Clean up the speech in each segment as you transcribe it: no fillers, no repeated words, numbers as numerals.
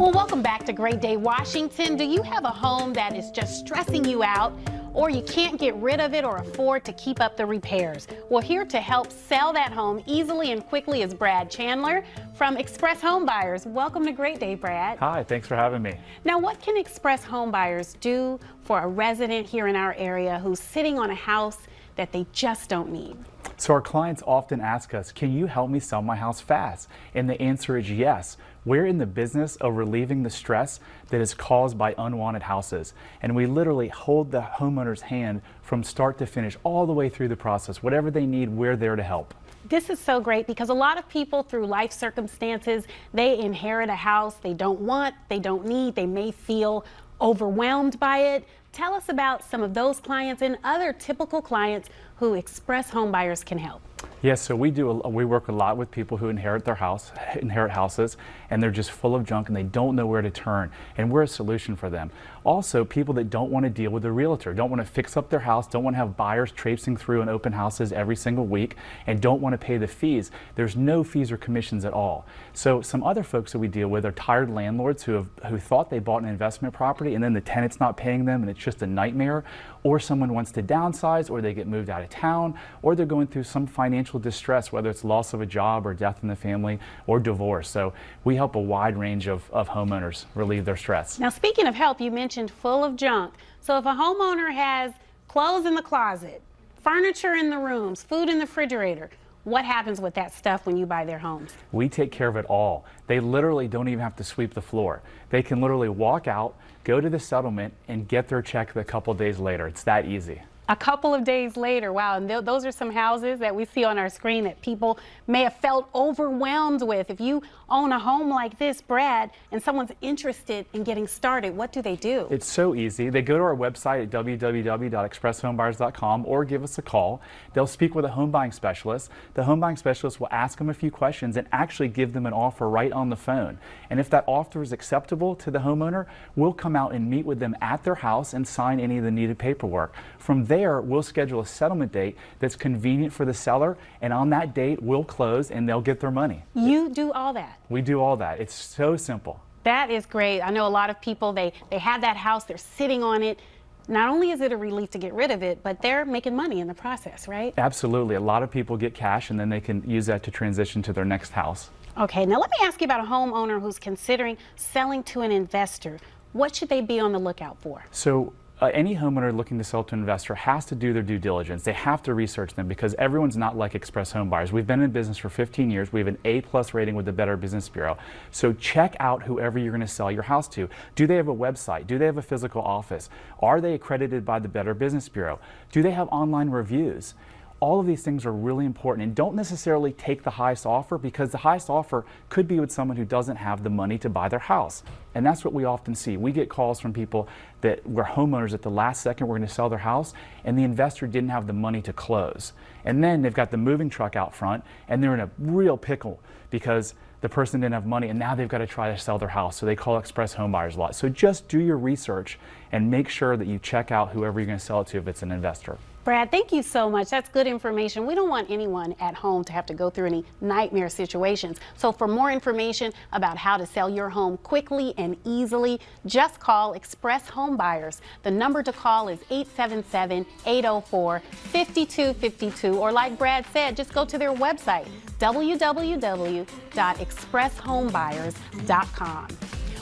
Well, welcome back to Great Day Washington. Do you have a home that is just stressing you out, or you can't get rid of it or afford to keep up the repairs? Well, here to help sell that home easily and quickly is Brad Chandler from Express Homebuyers. Welcome to Great Day, Brad. Hi, thanks for having me. Now, what can Express Homebuyers do for a resident here in our area who's sitting on a house that they just don't need? So our clients often ask us, can you help me sell my house fast? And the answer is yes. We're in the business of relieving the stress that is caused by unwanted houses. And we literally hold the homeowner's hand from start to finish, all the way through the process. Whatever they need, we're there to help. This is so great because a lot of people through life circumstances, they inherit a house they don't want, they don't need, they may feel overwhelmed by it. Tell us about some of those clients and other typical clients who Express Homebuyers can help. Yes, so we work a lot with people who inherit houses, and they're just full of junk and they don't know where to turn, and we're a solution for them. Also, people that don't want to deal with a realtor, don't want to fix up their house, don't want to have buyers traipsing through and open houses every single week, and don't want to pay the fees. There's no fees or commissions at all. So some other folks that we deal with are tired landlords who thought they bought an investment property and then the tenant's not paying them and it's just a nightmare, or someone wants to downsize, or they get moved out of town, or they're going through some financial distress, whether it's loss of a job or death in the family or divorce. So we help a wide range of homeowners relieve their stress. Now, speaking of help, you mentioned full of junk. So if a homeowner has clothes in the closet, furniture in the rooms, food in the refrigerator, what happens with that stuff when you buy their homes? We take care of it all. They literally don't even have to sweep the floor. They can literally walk out, go to the settlement, and get their check a couple days later. It's that easy. A couple of days later, wow, and those are some houses that we see on our screen that people may have felt overwhelmed with. If you own a home like this, Brad, and someone's interested in getting started, what do they do? It's so easy. They go to our website at www.expresshomebuyers.com or give us a call. They'll speak with a home buying specialist. The home buying specialist will ask them a few questions and actually give them an offer right on the phone. And if that offer is acceptable to the homeowner, we'll come out and meet with them at their house and sign any of the needed paperwork. From there, we'll schedule a settlement date that's convenient for the seller, and on that date, we'll close and they'll get their money. You do all that? We do all that. It's so simple. That is great. I know a lot of people, they have that house, they're sitting on it. Not only is it a relief to get rid of it, but they're making money in the process, right? Absolutely. A lot of people get cash and then they can use that to transition to their next house. Okay, now let me ask you about a homeowner who's considering selling to an investor. What should they be on the lookout for? So any homeowner looking to sell to an investor has to do their due diligence. They have to research them because everyone's not like Express Homebuyers. We've been in business for 15 years. We have an A+ rating with the Better Business Bureau. So check out whoever you're going to sell your house to. Do they have a website? Do they have a physical office? Are they accredited by the Better Business Bureau? Do they have online reviews? All of these things are really important, and don't necessarily take the highest offer, because the highest offer could be with someone who doesn't have the money to buy their house. And that's what we often see. We get calls from people that were homeowners at the last second were going to sell their house, and the investor didn't have the money to close. And then they've got the moving truck out front, and they're in a real pickle because the person didn't have money, and now they've got to try to sell their house. So they call Express Homebuyers a lot. So just do your research and make sure that you check out whoever you're going to sell it to if it's an investor. Brad, thank you so much. That's good information. We don't want anyone at home to have to go through any nightmare situations. So for more information about how to sell your home quickly and easily, just call Express Homebuyers. The number to call is 877-804-5252, or like Brad said, just go to their website, www.expresshomebuyers.com.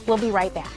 We'll be right back.